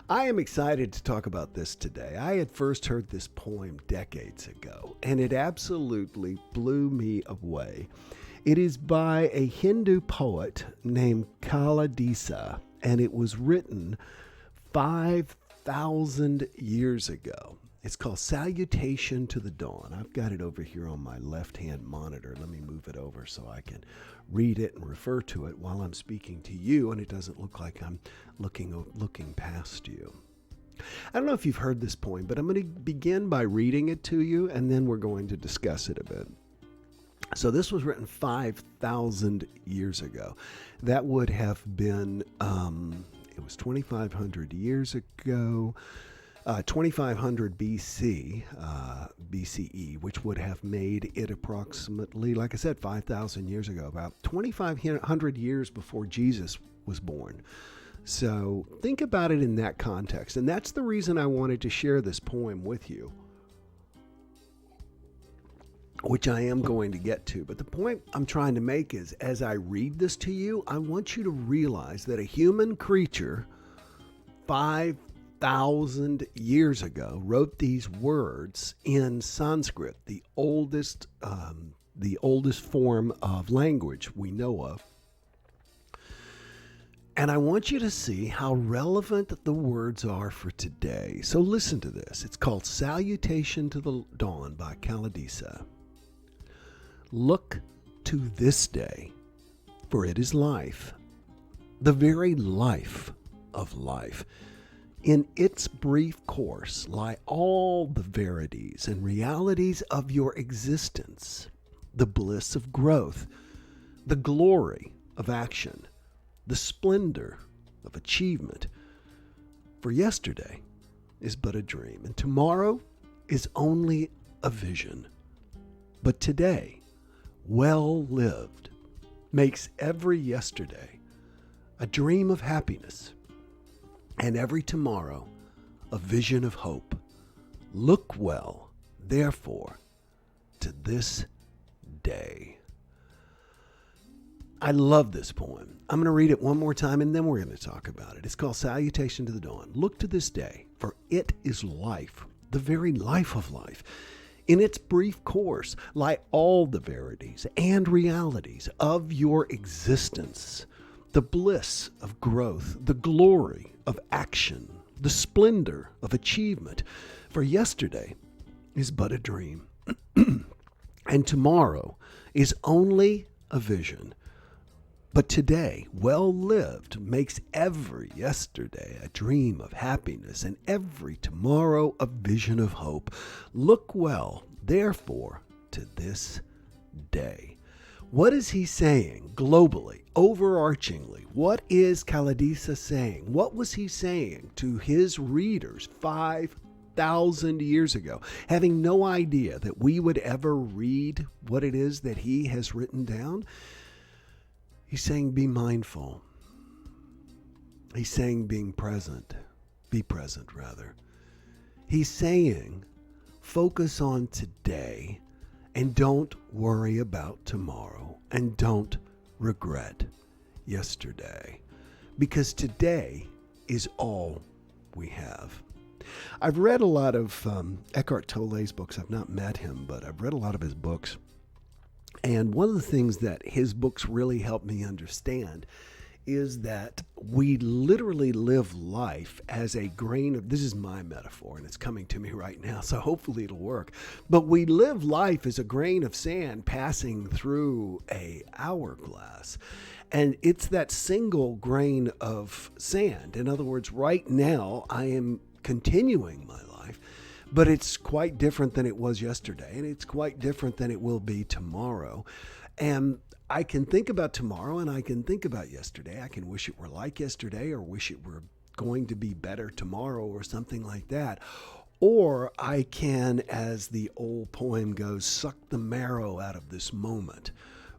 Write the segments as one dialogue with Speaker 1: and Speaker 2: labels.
Speaker 1: I am excited to talk about this today. I had first heard this poem decades ago, and it absolutely blew me away. It is by a Hindu poet named Kalidasa, and it was written 5,000 years ago. It's called Salutation to the Dawn. I've got it over here on my left-hand monitor. Let me move it over so I can read it and refer to it while I'm speaking to you, and it doesn't look like I'm looking past you. I don't know if you've heard this poem, but I'm going to begin by reading it to you, and then we're going to discuss it a bit. So this was written 5,000 years ago. That would have been, it was 2,500 years ago. 2500 BCE, which would have made it approximately, like I said, 5,000 years ago, about 2,500 years before Jesus was born. So think about it in that context. And that's the reason I wanted to share this poem with you, which I am going to get to. But the point I'm trying to make is, as I read this to you, I want you to realize that a human creature 5,000 years ago wrote these words in Sanskrit, the oldest form of language we know of. And I want you to see how relevant the words are for today. So listen to this. It's called Salutation to the Dawn by Kalidasa. Look to this day, for it is life, the very life of life. In its brief course lie all the verities and realities of your existence, the bliss of growth, the glory of action, the splendor of achievement. For yesterday is but a dream, and tomorrow is only a vision. But today, well lived, makes every yesterday a dream of happiness, and every tomorrow a vision of hope. Look well, therefore, to this day. I love this poem. I'm going to read it one more time, and then we're going to talk about it. It's called Salutation to the Dawn. Look to this day, for it is life, the very life of life. In its brief course lie all the verities and realities of your existence, the bliss of growth, the glory of action, the splendor of achievement. For yesterday is but a dream, and tomorrow is only a vision. But today, well lived, makes every yesterday a dream of happiness, and every tomorrow a vision of hope. Look well, therefore, to this day. What is he saying globally, overarchingly? What is Kalidasa saying? What was he saying to his readers 5,000 years ago, having no idea that we would ever read what it is that he has written down? He's saying, be mindful. He's saying, be present, rather. He's saying, focus on today and don't worry about tomorrow, and don't regret yesterday, because today is all we have. I've read a lot of Eckhart Tolle's books. I've not met him, but I've read a lot of his books. And one of the things that his books really help me understand is that we literally live life as a grain of, this is my metaphor and it's coming to me right now, so hopefully it'll work. But we live life as a grain of sand passing through a hourglass. And it's that single grain of sand. In other words, right now I am continuing my life, but it's quite different than it was yesterday, and it's quite different than it will be tomorrow. And I can think about tomorrow, and I can think about yesterday. I can wish it were like yesterday, or wish it were going to be better tomorrow, or something like that. Or I can, as the old poem goes, suck the marrow out of this moment.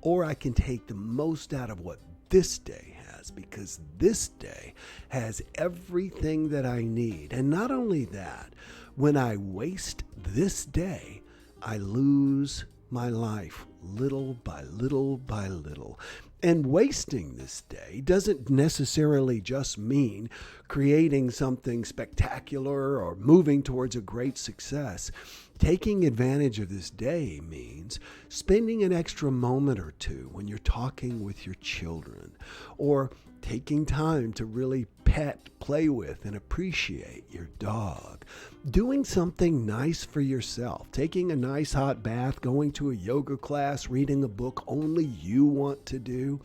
Speaker 1: Or I can take the most out of what this day has, because this day has everything that I need. And not only that, when I waste this day, I lose my life little by little by little. And wasting this day doesn't necessarily just mean creating something spectacular or moving towards a great success. Taking advantage of this day means spending an extra moment or two when you're talking with your children, or taking time to really pet, play with, and appreciate your dog. Doing something nice for yourself, taking a nice hot bath, going to a yoga class, reading a book only you want to do.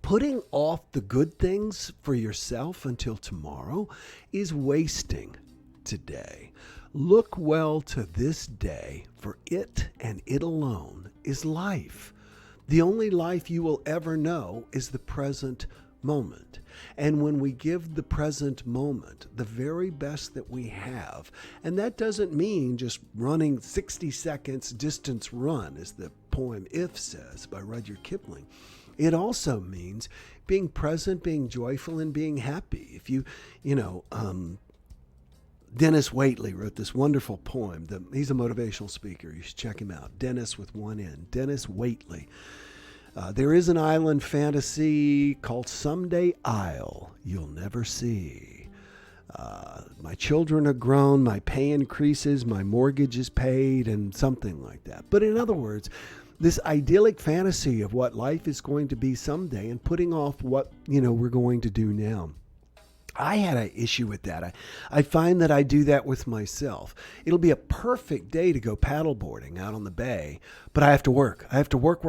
Speaker 1: Putting off the good things for yourself until tomorrow is wasting today. Look well to this day, for it and it alone is life. The only life you will ever know is the present moment. And when we give the present moment the very best that we have, and that doesn't mean just running 60 seconds distance run, as the poem If says by Rudyard Kipling. It also means being present, being joyful, and being happy. If Dennis Waitley wrote this wonderful poem. He's a motivational speaker. You should check him out. Dennis with one N. Dennis Waitley. There is an island fantasy called Someday Isle You'll Never See. My children are grown, my pay increases, my mortgage is paid, and something like that. But in other words, this idyllic fantasy of what life is going to be someday and putting off what, we're going to do now. I had an issue with that. I find that I do that with myself. It'll be a perfect day to go paddleboarding out on the bay, but I have to work. I have to work.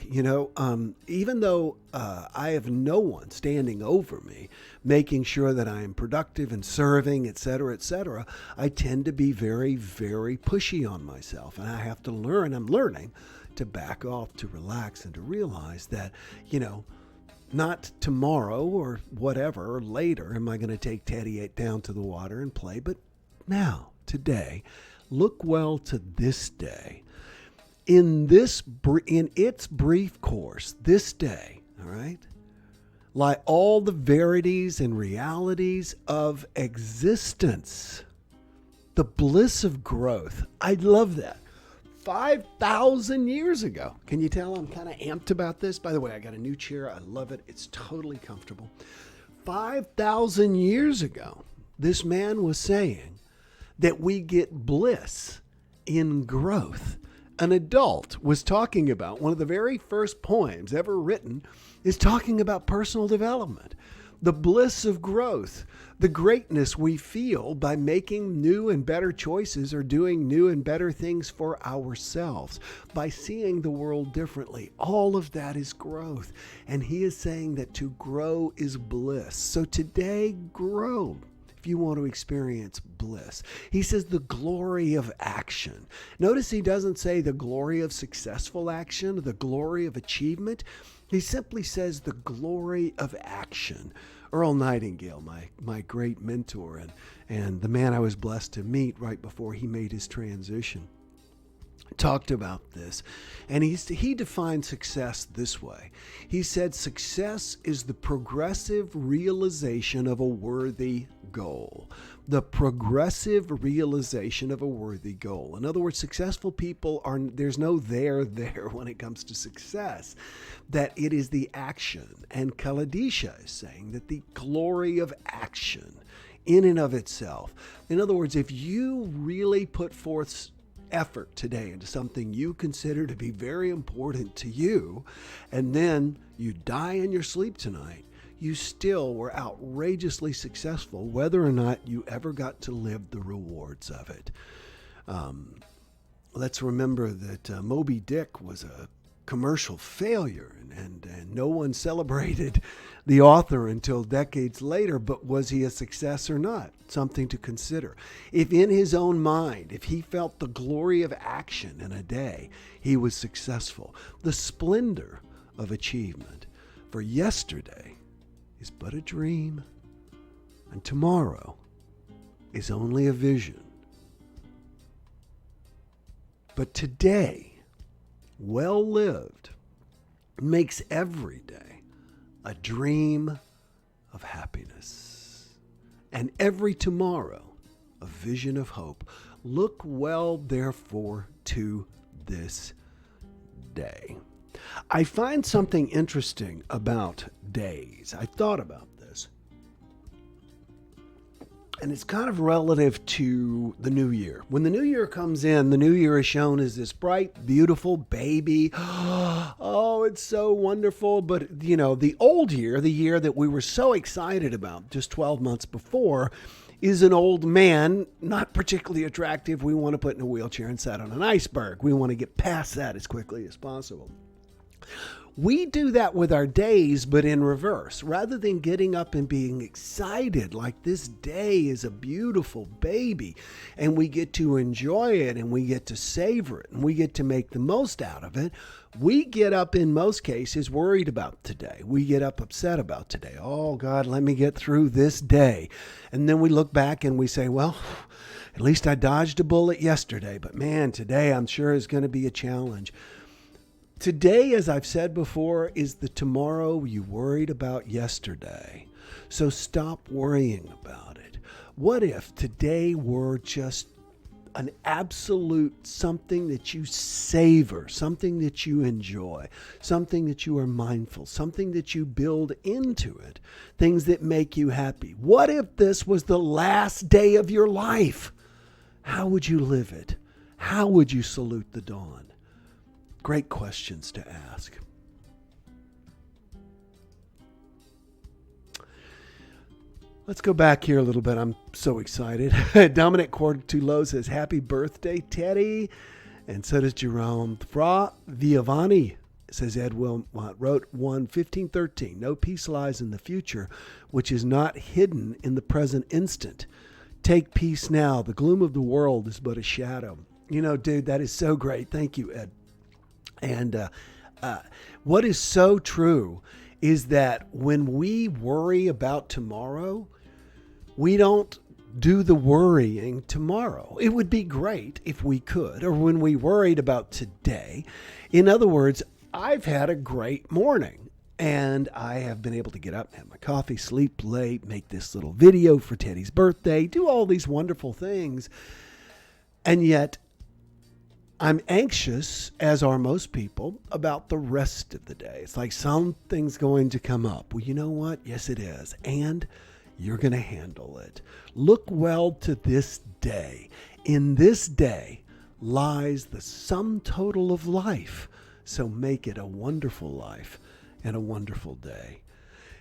Speaker 1: Even though I have no one standing over me, making sure that I am productive and serving, et cetera, I tend to be very, very pushy on myself. And I have to learn, I'm learning to back off, to relax, and to realize that, not tomorrow or whatever, or later am I going to take Teddy down to the water and play, but now, today, look well to this day. In its brief course, this day, all right, lie all the verities and realities of existence. The bliss of growth. I love that. 5,000 years ago. Can you tell I'm kind of amped about this? By the way, I got a new chair. I love it. It's totally comfortable. 5,000 years ago, this man was saying that we get bliss in growth. An adult was talking about, one of the very first poems ever written is talking about personal development. The bliss of growth, the greatness we feel by making new and better choices or doing new and better things for ourselves, by seeing the world differently. All of that is growth. And he is saying that to grow is bliss. So today, grow if you want to experience bliss. He says the glory of action. Notice he doesn't say the glory of successful action, the glory of achievement. He simply says the glory of action. Earl Nightingale, my great mentor and the man I was blessed to meet right before he made his transition, talked about this. And he defined success this way. He said success is the progressive realization of a worthy goal. The progressive realization of a worthy goal. In other words, successful people there's no there when it comes to success, that it is the action. And Kalidasa is saying that the glory of action in and of itself. In other words, if you really put forth effort today into something you consider to be very important to you, and then you die in your sleep tonight, you still were outrageously successful, whether or not you ever got to live the rewards of it. Let's remember that Moby Dick was a commercial failure, and no one celebrated the author until decades later, but was he a success or not? Something to consider. If in his own mind, if he felt the glory of action in a day, he was successful. The splendor of achievement. For yesterday is but a dream, and tomorrow is only a vision. But today, well lived, makes every day a dream of happiness, and every tomorrow a vision of hope. Look well, therefore, to this day. I find something interesting about days. I thought about this. And it's kind of relative to the new year. When the new year comes in, the new year is shown as this bright, beautiful baby. Oh, it's so wonderful. But, the old year, the year that we were so excited about just 12 months before, is an old man, not particularly attractive. We want to put in a wheelchair and sit on an iceberg. We want to get past that as quickly as possible. We do that with our days, but in reverse. Rather than getting up and being excited, like this day is a beautiful baby, and we get to enjoy it, and we get to savor it, and we get to make the most out of it, we get up in most cases worried about today. We get up upset about today. Oh, God, let me get through this day. And then we look back and we say, well, at least I dodged a bullet yesterday, but man, today I'm sure is going to be a challenge. Today, as I've said before, is the tomorrow you worried about yesterday. So stop worrying about it. What if today were just an absolute something that you savor, something that you enjoy, something that you are mindful, something that you build into it, things that make you happy? What if this was the last day of your life? How would you live it? How would you salute the dawn? Great questions to ask. Let's go back here a little bit. I'm so excited. Dominic Cortulo says, happy birthday, Teddy. And so does Jerome. Fra Viavani says, Ed Wilmot wrote 1:1513. No peace lies in the future, which is not hidden in the present instant. Take peace now. The gloom of the world is but a shadow. Dude, that is so great. Thank you, Ed. And what is so true is that when we worry about tomorrow, we don't do the worrying tomorrow. It would be great if we could, or when we worried about today. In other words, I've had a great morning and I have been able to get up, have my coffee, sleep late, make this little video for Teddy's birthday, do all these wonderful things. And yet, I'm anxious, as are most people, about the rest of the day. It's like something's going to come up. Well, you know what? Yes, it is. And you're going to handle it. Look well to this day. In this day lies the sum total of life. So make it a wonderful life and a wonderful day.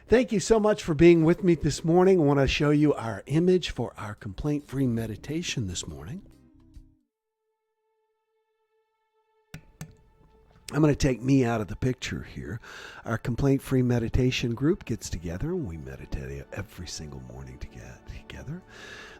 Speaker 1: Thank you so much for being with me this morning. I want to show you our image for our complaint-free meditation this morning. I'm going to take me out of the picture here. Our complaint-free meditation group gets together and we meditate every single morning together.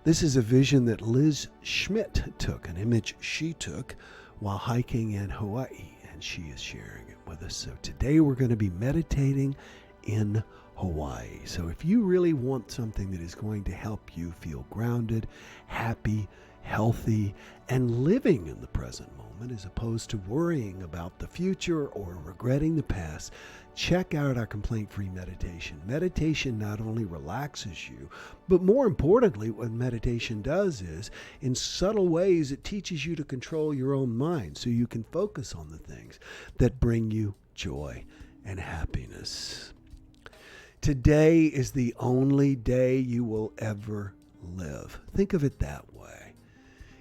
Speaker 1: This is a vision that Liz Schmidt took, an image she took while hiking in Hawaii, and she is sharing it with us. So today we're going to be meditating in Hawaii. So if you really want something that is going to help you feel grounded, happy, healthy, and living in the present moment, as opposed to worrying about the future or regretting the past, check out our complaint-free meditation. Meditation not only relaxes you, but more importantly, what meditation does is, in subtle ways, it teaches you to control your own mind so you can focus on the things that bring you joy and happiness. Today is the only day you will ever live. Think of it that way.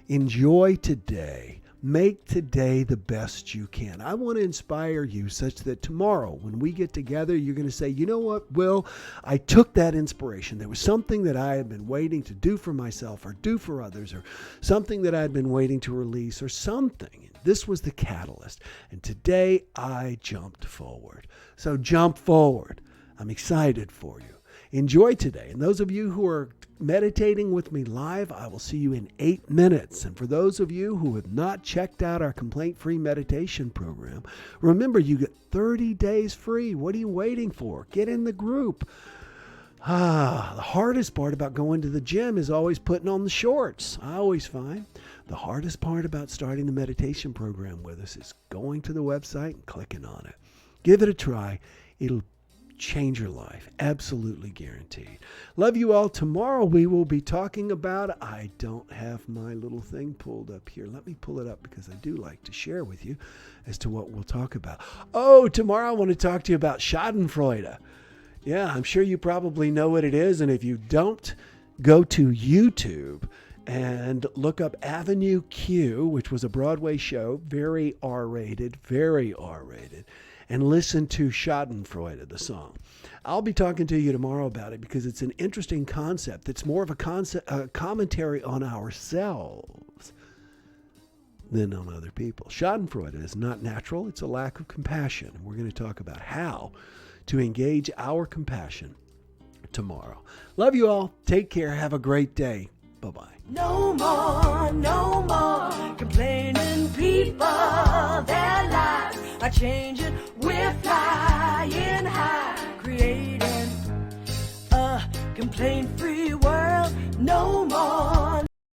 Speaker 1: Enjoy today. Make today the best you can. I want to inspire you such that tomorrow, when we get together, you're going to say, you know what, Will, I took that inspiration. There was something that I had been waiting to do for myself or do for others, or something that I had been waiting to release, or something. This was the catalyst. And today I jumped forward. So jump forward. I'm excited for you. Enjoy today. And those of you who are meditating with me live, I will see you in 8 minutes. And for those of you who have not checked out our complaint-free meditation program, remember, you get 30 days free. What are you waiting for? Get in the group. The hardest part about going to the gym is always putting on the shorts. I always find the hardest part about starting the meditation program with us is going to the website and clicking on it. Give it a try. It'll change your life. Absolutely guaranteed. Love you all. Tomorrow we will be talking about, I don't have my little thing pulled up here. Let me pull it up because I do like to share with you as to what we'll talk about. Oh, tomorrow I want to talk to you about Schadenfreude. Yeah, I'm sure you probably know what it is. And if you don't, go to YouTube and look up Avenue Q, which was a Broadway show, very R-rated, and listen to Schadenfreude, the song. I'll be talking to you tomorrow about it because it's an interesting concept. It's more of a commentary on ourselves than on other people. Schadenfreude is not natural. It's a lack of compassion. We're going to talk about how to engage our compassion tomorrow. Love you all. Take care. Have a great day. Bye-bye.
Speaker 2: No more complaining people. Their lives are changing. We're flying high, creating a complaint-free world. No more